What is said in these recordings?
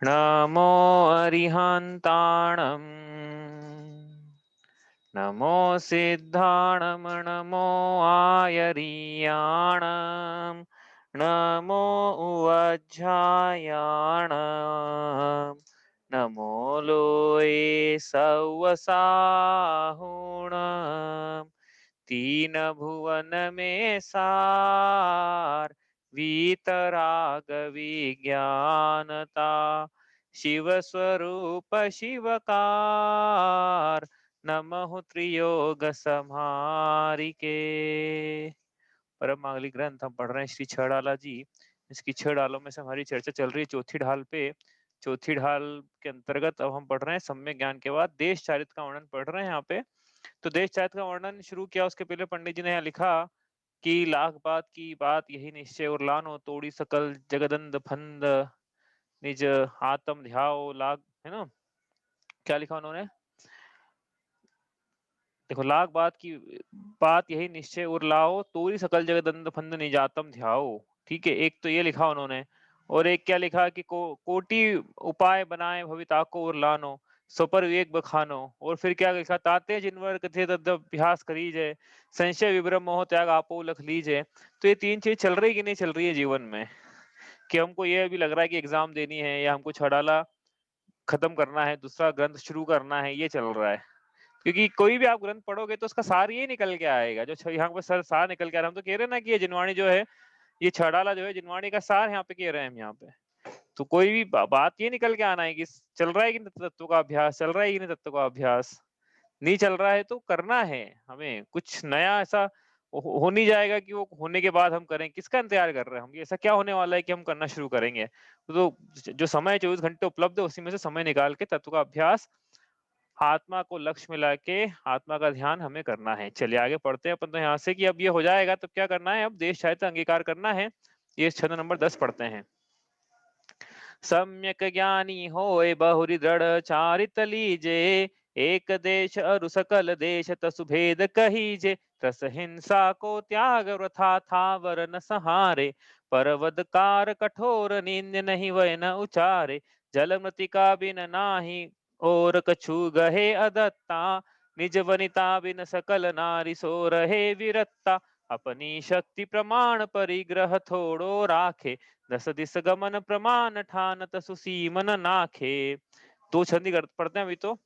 नमो अरिहन्ताणम् नमो सिद्धाणं नमो आयरीयाणं नमो उवज्झायाणं नमो लोये सवसाहुणं तीन भुवन में सार वीतराग विज्ञानता शिव स्वरूप शिवकार नमः त्रियोग समारिके। परम मांगलिक ग्रंथ हम पढ़ रहे हैं श्री छड़ाला जी। इसकी 6 ढालों में से हमारी चर्चा चल रही है चौथी ढाल पे। चौथी ढाल के अंतर्गत अब हम पढ़ रहे हैं सम्यक ज्ञान के बाद देश चारित्र का वर्णन पढ़ रहे हैं यहाँ पे। तो देश चारित्र का वर्णन शुरू किया, उसके पहले पंडित जी ने यहाँ लिखा कि लाख बात की बात यही निश्चय और लानो तोड़ी सकल जगदंद फंद निज आत्म ध्याओ लाग, है ना। क्या लिखा उन्होंने, देखो, लाख बात यही निश्चय और लाओ तोरी सकल जगदंद फंद निजातम ध्याओ। ठीक है, एक तो ये लिखा उन्होंने। और एक क्या लिखा कि कोटि उपाय बनाए भविता को और लानो सो पर विवेक बखानो। और फिर क्या लिखा, ताते जिनवर कथे तद अभ्यास करीजे संशय विभ्रम मोह त्याग आपो लख लीजे। तो ये तीन चीज चल रही कि नहीं चल रही है जीवन में, कि हमको ये भी लग रहा है कि एग्जाम देनी है या हमको छड़ाला खत्म करना है, दूसरा ग्रंथ शुरू करना है, ये चल रहा है। क्योंकि कोई भी आप ग्रंथ पढ़ोगे तो उसका सार ये निकल के आएगा जो यहाँ पे सर सार निकल के आ रहा है। हम तो कह रहे हैं ना कि ये जिनवाणी जो है, ये छड़ाला जो है जिनवाणी का सार यहाँ पे कह रहे हैं हम यहाँ पे। तो कोई भी बात ये निकल के आना है कि चल रहा है कि नहीं तत्व का अभ्यास, चल रहा है कि नहीं तत्व का अभ्यास। नहीं चल रहा है तो करना है हमें कुछ नया ऐसा हो नहीं जाएगा कि वो होने के बाद हम करें, किसका इंतजार कर रहे हैं हम, ऐसा क्या होने वाला है कि हम करना शुरू करेंगे। तो जो समय 24 घंटे उपलब्ध है उसी में से समय निकाल के तत्व का अभ्यास, आत्मा को लक्ष्य मिला के आत्मा का ध्यान हमें करना है। चलिए आगे पढ़ते हैं अपन तो यहाँ से कि अब ये हो जाएगा तो क्या करना है, अब देश चारित्र अंगीकार करना है। ये छंद नंबर 10 पढ़ते हैं। सम्यक ज्ञानी होए बहुरी दृढ़ चारित लीजे एक देश अरु सकल देश तसु भेद कहीजे रस हिंसा को त्याग वृथा था वर न सहारे परवदकार कठोर निंद नहीं वह न उचारे जल मृतिका बिन नाही और कछु गहे अदत्ता निज वनिता बिन सकल नारी सो रहे विरत्ता अपनी शक्ति प्रमाण परिग्रह थोड़ो राखे दस दिस गमन प्रमाण ठानत सुसीमन नाखे। दो छंदी पढ़ते हैं अभी तो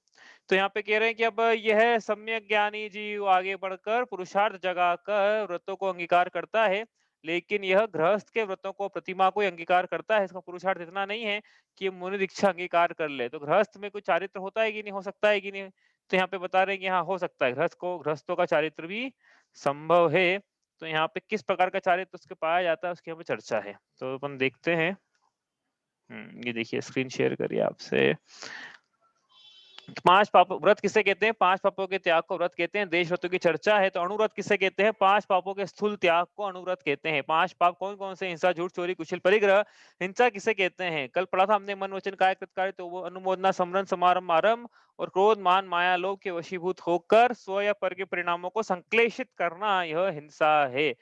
यहाँ पे कह रहे हैं कि अब यह सम्यक ज्ञानी जी वो आगे बढ़कर पुरुषार्थ जगाकर व्रतों को अंगीकार करता है। लेकिन यह गृहस्थ के व्रतों को प्रतिमा को अंगीकार करता है, इसका पुरुषार्थ इतना नहीं है कि मुनि दीक्षा अंगीकार कर ले। तो गृहस्थ में कोई चारित्र होता है कि नहीं, हो सकता है कि नहीं, तो यहाँ पे बता रहे हैं कि हाँ हो सकता है, गृहस्थों का चारित्र भी संभव है। तो यहाँ पे किस प्रकार का चारित्र उसके पाया जाता है उसकी यहाँ पे चर्चा है, तो अपन देखते हैं। ये देखिए स्क्रीन शेयर करिए आपसे। पांच पाप व्रत किसे कहते हैं, पांच पापों के त्याग को व्रत कहते हैं। देश व्रतों की चर्चा है तो अणुव्रत किसे कहते हैं, पांच पापों के स्थूल त्याग को अणुव्रत कहते हैं। पांच पाप कौन कौन से, हिंसा झूठ चोरी कुशल परिग्रह। हिंसा किसे कहते हैं, कल पढ़ा था हमने, मन वचन काय कृतकार्य तो वो अनुमोदना समरण समारंभ आरंभ और क्रोध मान माया लोभ के वशीभूत होकर स्व या पर के परिणामों को संक्लेशित करना, यह हिंसा है।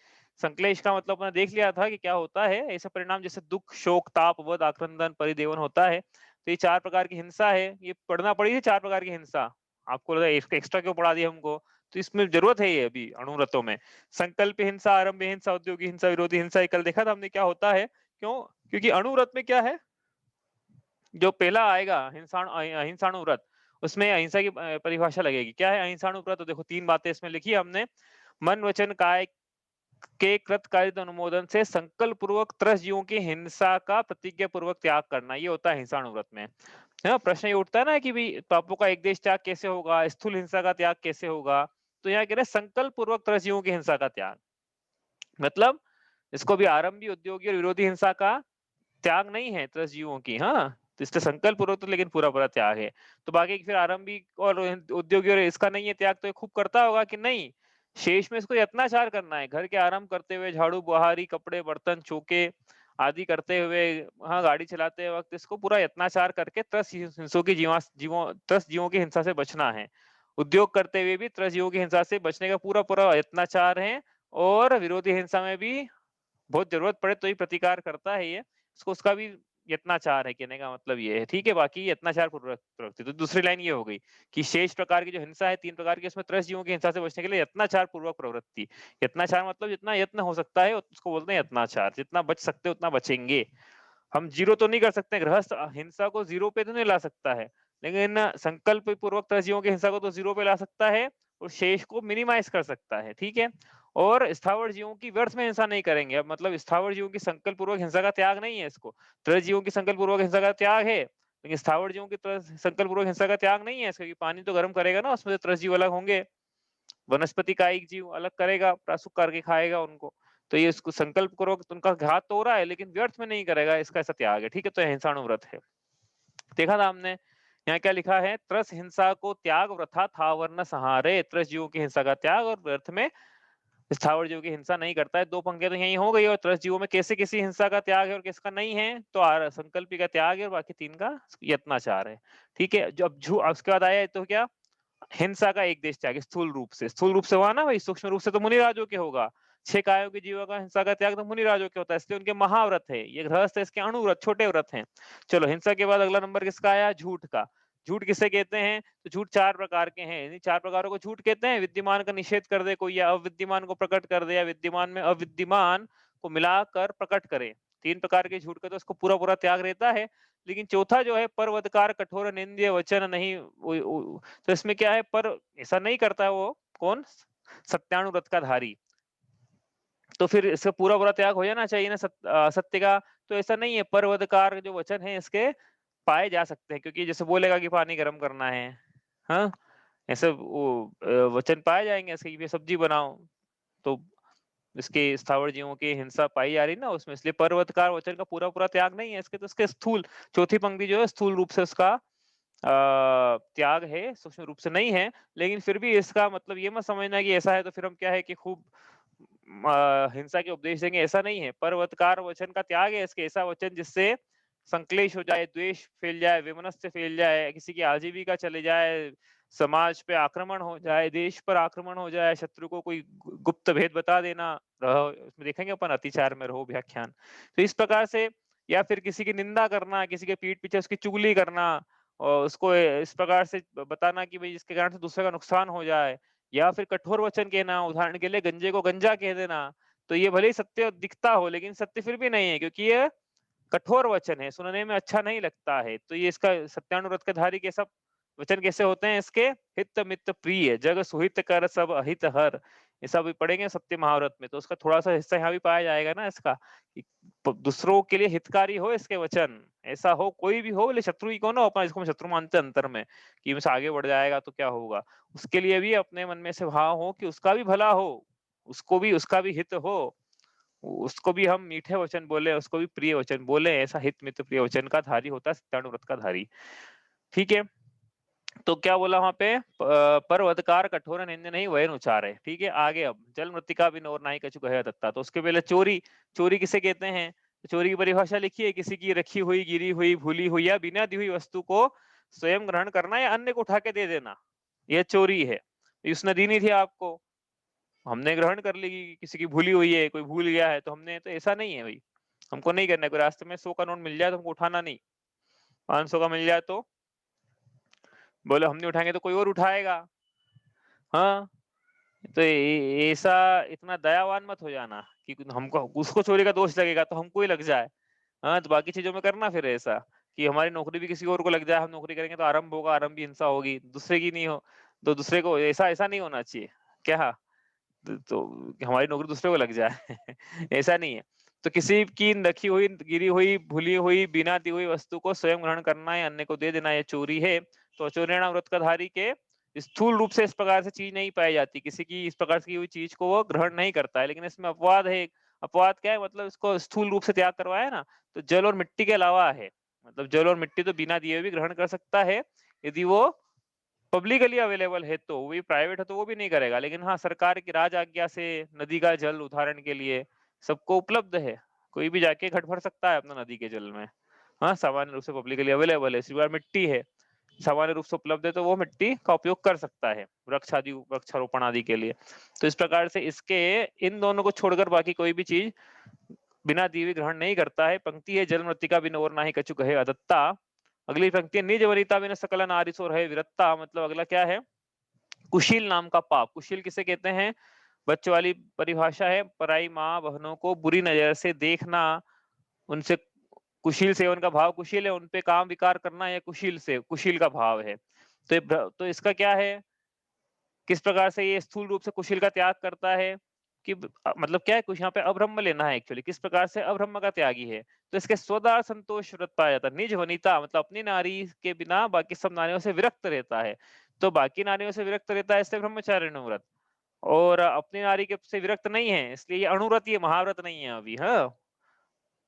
संक्लेश का मतलब मैंने देख लिया था कि क्या होता है, ऐसा परिणाम जैसे दुख शोक ताप वध आक्रंदन परिदेवन होता है। तो ये 4 प्रकार की हिंसा है, ये पढ़ना पड़ी है 4 प्रकार की हिंसा। आपको लगा एक्स्ट्रा क्यों पढ़ा दिया हमको, तो इसमें जरूरत है ये अभी अणुव्रतों में। संकल्प हिंसा, आरंभ हिंसा, उद्योगी हिंसा, विरोधी हिंसा, ये कल देखा था हमने क्या होता है। क्यों, क्योंकि अणुव्रत में क्या है, जो पहला आएगा अहिंसाणु व्रत, उसमें अहिंसा की परिभाषा लगेगी। क्या है अहिंसाणु व्रत, तो देखो 3 बातें इसमें लिखी हमने। मन वचन काय के कृतकार्य अनुमोदन से संकल्प पूर्वक 30 जीवों की हिंसा का प्रतिज्ञा पूर्वक त्याग करना, ये होता है हिंसाणु व्रत में। है प्रश्न ये उठता है ना कि भाई पापों का एक देश त्याग कैसे होगा, स्थूल हिंसा का त्याग कैसे होगा। तो यहाँ कह रहे संकल्प पूर्वक 30 जीवों की हिंसा का त्याग, मतलब इसको भी आरंभी उद्योगी और विरोधी हिंसा का त्याग नहीं है 30 जीवों की। हाँ, तो इससे संकल्प पूर्वक तो लेकिन पूरा पूरा त्याग है। तो बाकी फिर आरंभी और उद्योगी और इसका नहीं है त्याग, तो ये खूब करता होगा कि नहीं। शेष में इसको यत्नाचार करना है, घर के आरंभ करते हुए झाड़ू बुहारी कपड़े बर्तन चौके आदि करते हुए, हाँ गाड़ी चलाते वक्त इसको पूरा यत्नाचार करके 30 हिंसों की 30 जीवों की हिंसा से बचना है। उद्योग करते हुए भी 30 जीवों की हिंसा से बचने का पूरा पूरा यत्नाचार है। और विरोधी हिंसा में भी बहुत जरूरत पड़े तो ही प्रतिकार करता है ये, इसको उसका भी यत्नाचार है, कहने का मतलब ये है, ठीक है। बाकी यत्नाचार पूर्वक प्रवृत्ति। तो दूसरी लाइन ये हो गई कि शेष प्रकार की जो हिंसा है 3 प्रकार की, उसमें त्रस्त जीवों की हिंसा से बचने के लिए यत्नाचार पूर्वक प्रवृत्ति। यत्नाचार मतलब जितना यत्न हो सकता है उसको बोलते हैं यत्नाचार, जितना बच सकते उतना बचेंगे। हम जीरो तो नहीं कर सकते, गृहस्थ हिंसा को जीरो पे तो नहीं ला सकता है, लेकिन संकल्प पूर्वक त्रजीयों की हिंसा को तो जीरो पे ला सकता है और शेष को मिनिमाइज कर सकता है, ठीक है। और स्थावर जीवों की व्यर्थ में हिंसा नहीं करेंगे। अब मतलब स्थावर जीवों की संकल्प पूर्वक हिंसा का त्याग नहीं है इसको, त्रजीयों की संकल्प पूर्वक हिंसा का त्याग है, लेकिन स्थावर जीवों की संकल्प पूर्वक हिंसा का त्याग नहीं है इसका, क्योंकि पानी तो गर्म करेगा ना, उसमें त्रज जीव अलग होंगे, वनस्पति कायिक जीव अलग करेगा, प्रासुक करके खाएगा उनको। तो ये उसको संकल्प करो, उनका घात तो हो रहा है लेकिन व्यर्थ में नहीं करेगा, इसका ऐसा त्याग है, ठीक है। तो हिंसाणुव्रत है। देखा था हमने यहाँ क्या लिखा है, त्रस हिंसा को त्याग व्रथा था वर्ण सहारे, त्रस जीवों की हिंसा का त्याग और व्यर्थ में स्थावर जीव की हिंसा नहीं करता है। 2 पंक्तियां तो यही हो गई। और त्रस जीवों में कैसे किसी हिंसा का त्याग है और किसका नहीं है, तो संकल्पी का त्याग है और बाकी 3 का यत्नाचार है, ठीक है। जो अब उसके बाद आया तो क्या, हिंसा का एक देश त्याग स्थूल रूप से, स्थूल रूप से हुआ ना भाई, सूक्ष्म रूप से तो मुनिराजों के होगा। 6 कायों के जीवों का हिंसा का त्याग तो मुनिराजों के होता है, इसलिए उनके महाव्रत है। ये गृहस्थ है, इसके अणुव्रत छोटे व्रत हैं। चलो हिंसा के बाद अगला नंबर किसका आया, झूठ का। झूठ किसे कहते हैं, तो झूठ 4 प्रकार के हैं। इन 4 प्रकारों को झूठ कहते हैं। विद्यमान का निषेध कर दे कोई, या अविद्यमान को प्रकट कर दे, या विद्यमान में अविद्यमान को मिलाकर प्रकट करे। 3 प्रकार के झूठ का तो उसको पूरा पूरा त्याग रहता है। लेकिन चौथा जो है परवदकार कठोर निंद्य वचन नहीं, तो इसमें क्या है, पर ऐसा नहीं करता है वो कौन, सत्यानुव्रत का धारी। तो फिर इसका पूरा पूरा त्याग हो जाना चाहिए ना सत्य का। तो ऐसा नहीं है, परवदकार जो वचन है इसके पाए जा सकते हैं, क्योंकि जैसे बोलेगा कि पानी गर्म करना है, हाँ, ऐसे वो वचन पाए जाएंगे इसके, ये सब्जी बनाओ, तो इसके स्थावर जीवों की हिंसा पाई जा रही ना उसमें, इसलिए पर्वतकार वचन का पूरा पूरा त्याग नहीं है इसके। तो इसके स्थूल चौथी पंक्ति जो है स्थूल रूप से उसका त्याग है, सूक्ष्म रूप से नहीं है। लेकिन फिर भी इसका मतलब ये मत समझना कि ऐसा है तो फिर हम क्या है कि खूब हिंसा के उपदेश देंगे, ऐसा नहीं है। पर्वतकार वचन का त्याग है इसके, ऐसा वचन जिससे संक्लेश हो जाए, द्वेष फैल जाए, विमनस्य फैल जाए, किसी की आजीविका चले जाए, समाज पे आक्रमण हो जाए, देश पर आक्रमण हो जाए, शत्रु को कोई गुप्त भेद बता देना, उसमें देखेंगे अपन अतिचार में रहो व्याख्यान। तो इस प्रकार से, या फिर किसी की निंदा करना, किसी के पीठ पीछे उसकी चुगली करना और उसको इस प्रकार से बताना कि भाई जिसके कारण से दूसरे का नुकसान हो जाए, या फिर कठोर वचन कहना, उदाहरण के लिए गंजे को गंजा कह देना। तो ये भले ही सत्य दिखता हो लेकिन सत्य फिर भी नहीं है, क्योंकि ये कठोर वचन है, सुनने में अच्छा नहीं लगता है। तो ये इसका सत्यानुव्रत के धारी कैसा वचन कैसे होते हैं इसके, हित मित्र प्रिय जग सुहित कर सब अहित हर, ऐसा भी पढ़ेंगे सत्य महाव्रत में। तो उसका थोड़ा सा हिस्सा यहाँ भी पाया जाएगा ना इसका, कि दूसरों के लिए हितकारी हो इसके वचन, ऐसा हो कोई भी हो, बोले शत्रु ही को ना, अपन इसको शत्रु मानते हैं अंतर में, कि इनसे आगे बढ़ जाएगा तो क्या होगा, उसके लिए भी अपने मन में से भाव हो कि उसका भी भला हो, उसका भी हित हो, उसको भी हम मीठे वचन बोले, उसको भी प्रिय वचन बोले, ऐसा हित मित्र प्रिय वचन का धारी होता है सत्यानुव्रत का धारी, ठीक है। तो क्या बोला वहां पे, पर्वतकार कठोर निंद नहीं वयन उचारे, ठीक है। आगे अब जल मृतिका भी नोर नाई कछु कहे दत्ता। तो उसके पहले चोरी, चोरी किसे कहते हैं, तो चोरी की परिभाषा लिखिए, किसी की रखी हुई, गिरी हुई, भूली हुई या बिना दी हुई वस्तु को स्वयं ग्रहण करना या अन्य को उठा के दे देना, यह चोरी है। उसने दी नहीं थी आपको, हमने ग्रहण कर ली, किसी की भूली हुई है, कोई भूल गया है तो हमने, तो ऐसा नहीं है भाई, हमको नहीं करना है। कोई रास्ते में 100 का नोट मिल जाए तो हमको उठाना नहीं, 500 का मिल जाए तो बोले हम नहीं उठाएंगे तो कोई और उठाएगा, हाँ। तो ऐसा इतना दयावान मत हो जाना कि हमको उसको चोरी का दोष लगेगा तो हमको ही लग जाए, हाँ। तो बाकी चीजों में करना फिर ऐसा कि हमारी नौकरी भी किसी और को लग जाए, हम नौकरी करेंगे तो आरंभ होगा, आरंभ भी हिंसा होगी, दूसरे की नहीं हो तो दूसरे को, ऐसा ऐसा नहीं होना चाहिए क्या, तो हमारी नौकरी दूसरे को लग जाए ऐसा नहीं है। तो किसी की रखी हुई, गिरी हुई, भूली हुई, बिना दी हुई वस्तु को स्वयं ग्रहण करना या अन्य को दे देना, यह चोरी है। तो अचोरेण व्रत का धारी के स्थूल रूप से इस प्रकार से चीज नहीं पाई जाती, किसी की इस प्रकार की हुई चीज को वो ग्रहण नहीं करता है, लेकिन इसमें अपवाद है। अपवाद क्या है, मतलब इसको स्थूल रूप से त्याग करवाया ना, तो जल और मिट्टी के अलावा है, मतलब जल और मिट्टी तो बिना दिए भी ग्रहण कर सकता है, यदि वो पब्लिकली अवेलेबल है तो। वही प्राइवेट है तो वो भी नहीं करेगा, लेकिन हाँ सरकार की राज आज्ञा से नदी का जल उदाहरण के लिए सबको उपलब्ध है, कोई भी जाके घट भर सकता है अपना नदी के जल में, हाँ, सामान्य रूप से पब्लिकली अवेलेबल है। इसी बार मिट्टी है, सामान्य रूप से उपलब्ध है, तो वो मिट्टी का उपयोग कर सकता है वृक्ष आदि, वृक्षारोपण आदि के लिए। तो इस प्रकार से इसके इन दोनों को छोड़कर बाकी कोई भी चीज बिना दीवे ग्रहण नहीं करता है। पंक्ति है जल मृत्तिका बिन और ना ही कछु कहे अदत्ता। अगली पंक्ति है निज वनिता बिन सकल नारी सो रहे विरत्ता। मतलब अगला क्या है, कुशील नाम का पाप। कुशील किसे कहते हैं, बच्चों वाली परिभाषा है, पराई माँ बहनों को बुरी नजर से देखना, उनसे कुशील सेवन का भाव, कुशील है उनपे काम विकार करना, या कुशील से कुशील का भाव है। तो इसका क्या है, किस प्रकार से ये स्थूल रूप से कुशील का त्याग करता है कि मतलब क्या है, कुछ यहाँ पे अब्रह्म लेना है एक्चुअली, किस प्रकार से अब्रह्म का त्यागी है। तो इसके स्वदार संतोष व्रत पाया जाता है। निज वनिता मतलब अपनी नारी के बिना बाकी सब नारियों से विरक्त रहता है। तो बाकी नारियों से विरक्त रहता है इसलिए ब्रह्मचारिणी व्रत, और अपनी नारी के से विरक्त नहीं है इसलिए ये अणुव्रत, ये महाव्रत नहीं है अभी। हाँ,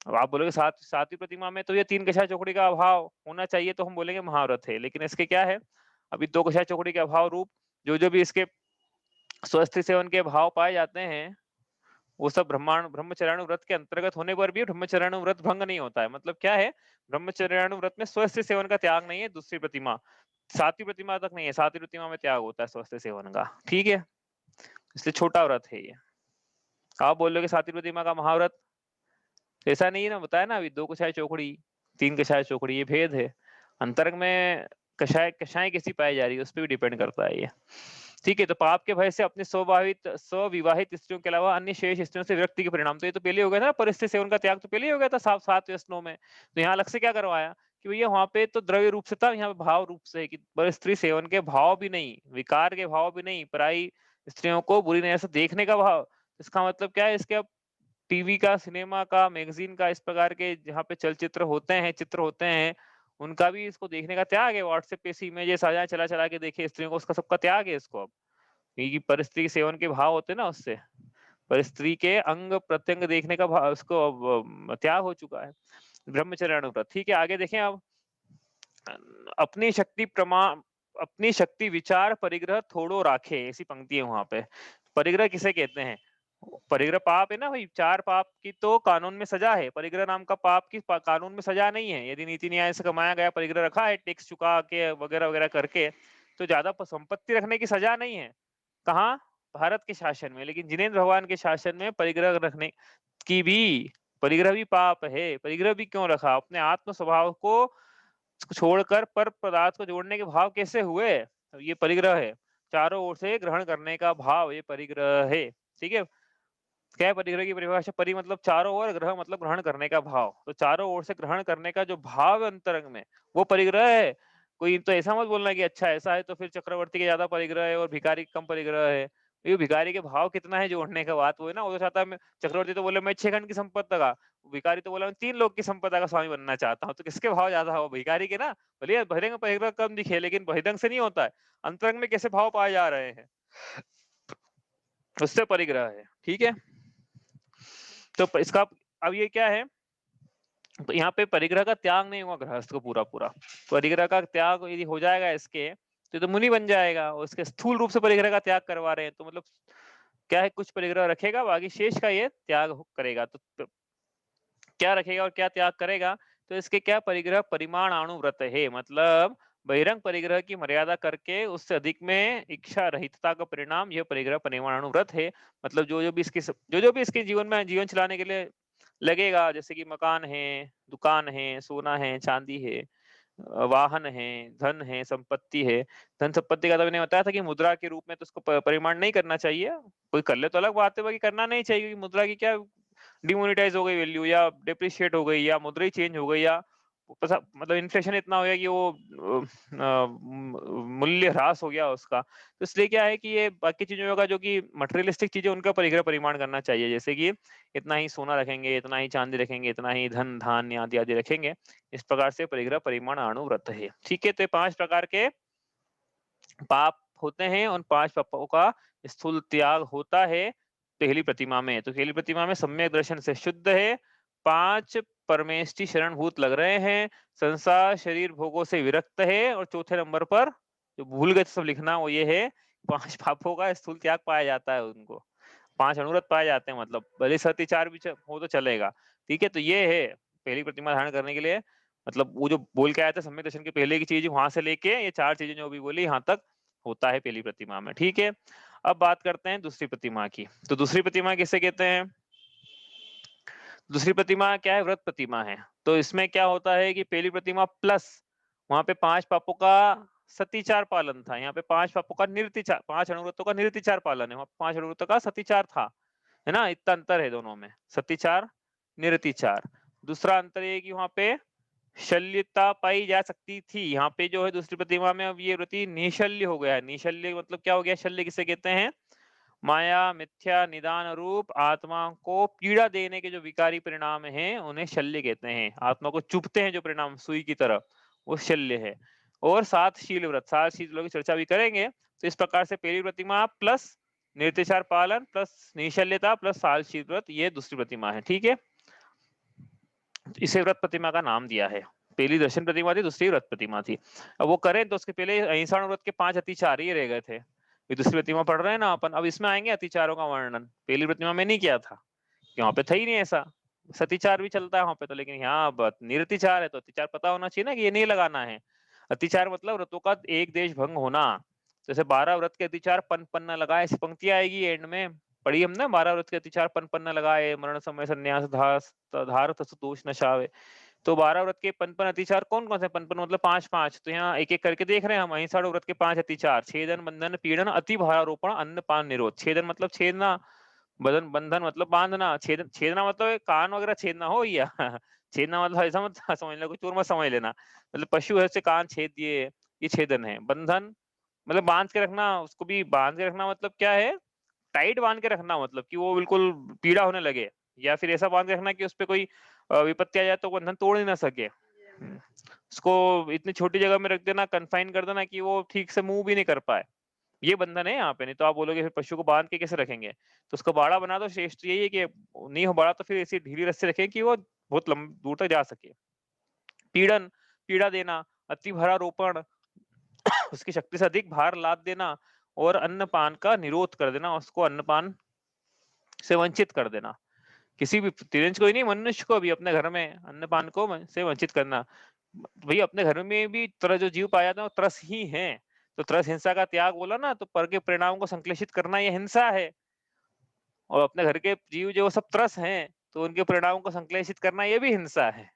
अब आप बोलोगे सातवीं प्रतिमा में तो ये 3 कषाय चौकड़ी का अभाव होना चाहिए, तो हम बोलेंगे महाव्रत है, लेकिन इसके क्या है, अभी 2 कषाय चौकड़ी के अभाव रूप जो जो भी इसके स्वस्थ सेवन के भाव पाए जाते हैं, वो सब ब्रह्मचर्याणु व्रत के अंतर्गत होने पर भी ब्रह्मचर्याणु व्रत भंग नहीं होता है। मतलब क्या है, ब्रह्मचर्याणु व्रत में स्वस्थ सेवन का त्याग नहीं है। दूसरी प्रतिमा, 7वीं प्रतिमा तक नहीं है, 7वीं प्रतिमा में त्याग होता है स्वस्थ सेवन का, ठीक है, इसलिए छोटा व्रत है ये। आप बोल रहे हो कि 7वीं प्रतिमा का महाव्रत, ऐसा नहीं है ना, बताया ना अभी, 2 कषाय चौकड़ी 3 कषाय चौकड़ी, ये भेद है। अंतरंग में कषाय कषाय कैसी पाई जा रही है उस पर भी डिपेंड करता है ये, ठीक है। तो पाप के भय से अपने स्वविवाहित स्त्रियों के अलावा अन्य शेष स्त्रियों से विरक्ति के परिणाम, तो ये तो पहले हो गया था, परिस्थिति सेवन का त्याग तो पहले ही हो गया था 7 व्यसनों में। तो यहाँ अलग से क्या करवाया कि भैया वहां पे तो द्रव्य रूप से था, यहाँ पे भाव रूप से है कि स्त्री सेवन के भाव भी नहीं, विकार के भाव भी नहीं, पराई स्त्रियों को बुरी नजर से देखने का भाव। इसका मतलब क्या है, इसके टीवी का, सिनेमा का, मैगजीन का, इस प्रकार के जहाँ पे चलचित्र होते हैं, चित्र होते हैं, उनका भी इसको देखने का त्याग है। व्हाट्सएप पे ऐसी इमेजेस आ जाए, चला चला के देखे स्त्रियों को, उसका सबका त्याग है इसको। अब क्योंकि परिस्त्री के सेवन के भाव होते हैं ना, उससे परिस्त्री के अंग प्रत्यंग देखने का भाव उसको अब त्याग हो चुका है। ब्रह्मचर्यानुव्रत, ठीक है। आगे देखें अब, अपनी शक्ति प्रमाण, अपनी शक्ति विचार परिग्रह थोड़ो राखे, ऐसी पंक्ति है वहां पे। परिग्रह किसे कहते हैं, परिग्रह पाप है ना भाई, 4 पाप की तो कानून में सजा है, परिग्रह नाम का पाप की कानून में सजा नहीं है। यदि नीति न्याय से कमाया गया परिग्रह रखा है, टैक्स चुका के वगैरह वगैरह करके, तो ज्यादा संपत्ति रखने की सजा नहीं है। कहाँ, भारत के शासन में। लेकिन जिनेन्द्र भगवान के शासन में परिग्रह रखने की भी, परिग्रह भी पाप है। परिग्रह भी क्यों रखा, अपने आत्म स्वभाव को छोड़कर पर पदार्थ को जोड़ने के भाव कैसे हुए, ये परिग्रह है। चारों ओर से ग्रहण करने का भाव, ये परिग्रह है, ठीक है। क्या है परिग्रह की परिभाषा, परि मतलब चारों ओर, ग्रह मतलब ग्रहण करने का भाव। तो चारों ओर से ग्रहण करने का जो भाव है अंतरंग में, वो परिग्रह है। कोई तो ऐसा मत बोलना कि अच्छा ऐसा है तो फिर चक्रवर्ती के ज्यादा परिग्रह है और भिखारी कम परिग्रह है। ये भिखारी के भाव कितना है जोड़ने का बात, वो है ना। वो तो चाहता है, चक्रवर्ती तो बोले मैं 6 खंड की संपत्ति का, भिखारी तो बोला मैं 3 लोग की संपत्ति का स्वामी बनना चाहता हूँ। तो किसके भाव ज्यादा हो, भिखारी के ना। भले बहिरंग परिग्रह कम दिखे, लेकिन बहिरंग से नहीं होता है, अंतरंग में कैसे भाव पाए जा रहे हैं, उससे परिग्रह है, ठीक है। तो इसका अब ये क्या है, तो यहाँ पे परिग्रह का त्याग नहीं हुआ गृहस्थ को पूरा पूरा। परिग्रह का त्याग यदि हो जाएगा इसके, तो मुनि बन जाएगा, और इसके स्थूल रूप से परिग्रह का त्याग करवा रहे हैं। तो मतलब क्या है, कुछ परिग्रह रखेगा, बाकी शेष का ये त्याग करेगा। तो क्या रखेगा और क्या त्याग करेगा, तो इसके क्या, परिग्रह परिमाणाणु व्रत है। मतलब बहिरंग परिग्रह की मर्यादा करके उससे अधिक में इच्छा रहितता का परिणाम यह परिग्रह परिमाणाणु व्रत है। मतलब जो भी इसके जीवन में जीवन चलाने के लिए लगेगा, जैसे कि मकान है, दुकान है, सोना है, चांदी है, वाहन है, धन है, संपत्ति है। धन संपत्ति का तो मैंने बताया था कि मुद्रा के रूप में तो उसको परिमाण नहीं करना चाहिए। कोई कर ले तो अलग बात है, बाकी करना नहीं चाहिए, क्योंकि मुद्रा की क्या डिमोनिटाइज हो गई वैल्यू, या डिप्रिशिएट हो गई, या मुद्रा ही चेंज हो गई, या मतलब इन्फ्लेशन इतना हो गया कि वो मूल्य ह्रास हो गया उसका। तो इसलिए क्या है कि ये बाकी चीजों का, जो कि मटेरियलिस्टिक चीजें, उनका परिग्रह परिमाण करना चाहिए। जैसे कि इतना ही सोना रखेंगे, इतना ही चांदी रखेंगे, इतना ही धन धान्य आदि आदि रखेंगे। इस प्रकार से परिग्रह परिमाण अणुव्रत है, ठीक है। तो 5 प्रकार के पाप होते हैं, उन 5 पापों का स्थूल त्याग होता है पहली प्रतिमा में। तो पहली प्रतिमा में सम्यक दर्शन से शुद्ध है, 5 परमेष्टि शरणभूत लग रहे हैं, संसार शरीर भोगों से विरक्त है, और चौथे नंबर पर जो भूल गए सब लिखना, वो ये है 5 पापों का स्थूल त्याग पाया जाता है उनको। 5 अनुव्रत पाए जाते हैं, मतलब भले सती 4 भी हो तो चलेगा, ठीक है। तो ये है पहली प्रतिमा धारण करने के लिए, मतलब वो जो बोल के आया था सम्यक दर्शन की पहले की चीज, वहां से लेके ये 4 चीजें जो भी बोली यहाँ तक होता है पहली प्रतिमा में, ठीक है। अब बात करते हैं दूसरी प्रतिमा की। तो दूसरी प्रतिमा किसे कहते हैं, दूसरी प्रतिमा क्या है, व्रत प्रतिमा है। तो इसमें क्या होता है कि पहली प्रतिमा प्लस वहां पे 5 पापों का सतीचार पालन था, यहाँ पे 5 पापों का निरतिचार, 5 अनुव्रतों का निरतिचार पालन है, वहां 5 अनुव्रतों का सतीचार था, है ना, इतना अंतर है दोनों में, सतीचार निरतिचार। दूसरा अंतर ये कि वहां पे शल्यता पाई जा सकती थी, यहाँ पे जो है दूसरी प्रतिमा में अब ये वृत्ति निशल्य हो गया है। निशल्य मतलब क्या हो गया, शल्य किसे कहते हैं, माया मिथ्या निदान रूप आत्मा को पीड़ा देने के जो विकारी परिणाम हैं उन्हें शल्य कहते हैं। आत्मा को चुभते हैं जो परिणाम सुई की तरह, वो शल्य है। और सात शील व्रत, सात शील की चर्चा भी करेंगे। तो इस प्रकार से पहली प्रतिमा प्लस निर्तिचार पालन प्लस निशल्यता प्लस सात शील व्रत, ये दूसरी प्रतिमा है, ठीक है। इसे व्रत प्रतिमा का नाम दिया है। पहली दर्शन प्रतिमा थी, दूसरी व्रत प्रतिमा थी। अब वो करें तो उसके पहले अहिंसा व्रत के 5 अतिचार ही रह गए थे, ये दूसरी प्रतिमा पढ़ रहे हैं ना अपन। अब इसमें आएंगे अतिचारों का वर्णन, पहली प्रतिमा में नहीं किया था, यहाँ पे था ही नहीं ऐसा। सतिचार भी चलता है वहां पे तो, लेकिन यहाँ निरतिचार है तो अतिचार पता होना चाहिए ना कि ये नहीं लगाना है। अतिचार मतलब व्रतों का एक देश भंग होना। जैसे 12 व्रत के अतिचार पन पन्ना लगाए, ऐसी पंक्ति आएगी एंड में, पढ़ी हमने, 12 व्रत के अतिचार पन पन्ना लगाए, मरण समय संन्यास धार दोष नशावे। तो 12 व्रत के पन अतिचार कौन कौन से, पन मतलब 5-5, तो यहाँ एक एक करके देख रहे हैं हम। अहिंसा व्रत के 5 अतिचार, छेदन बंधन पीड़न अति भारारोपण अन्न पान निरोध। छेदन मतलब छेदना, बंधन बंधन मतलब बांधना, छेदन छेदना मतलब कान वगैरह छेदना हो या छेदना मतलब ऐसा मत समझ लेना, कोई चोर मत समझ लेना, मतलब पशु है उससे कान छेद दिए, ये छेदन है। बंधन मतलब बांध के रखना, उसको भी बांध के रखना मतलब क्या है, टाइट बांध के रखना, मतलब कि वो बिल्कुल पीड़ा होने लगे, या फिर ऐसा बांध के रखना कि उस पे कोई विपत्ति आ जाए तो बंधन तोड़ ही ना सके। उसको इतनी छोटी जगह में रख देना, कन्फाइन कर देना कि वो ठीक से मूव भी नहीं कर पाए, ये बंधन है यहाँ पे। नहीं तो आप बोलोगे फिर पशु को बांध के कैसे रखेंगे, तो उसको बाड़ा बना दो। श्रेष्ठ यही है कि नहीं हो बाड़ा तो फिर ऐसी ढीली रस्सी रखें कि वो बहुत लंबी दूर तक जा सके। पीड़न पीड़ा देना, अति भारा रोपण उसकी शक्ति से अधिक भार लाद देना, और अन्नपान का निरोध कर देना, उसको अन्नपान से वंचित कर देना। किसी भी तिरंज को ही नहीं, मनुष्य को भी अपने घर में अन्नपान को से वंचित करना। भाई अपने घर में भी तरह जो जीव पाया जाता है वो तरस ही है, तो तरस हिंसा का त्याग बोला ना, तो पर के परिणाम को संश्लेषित करना ये हिंसा है। और अपने घर के जीव जो सब तरस हैं तो उनके परिणामों को संश्लेषित करना ये भी हिंसा है,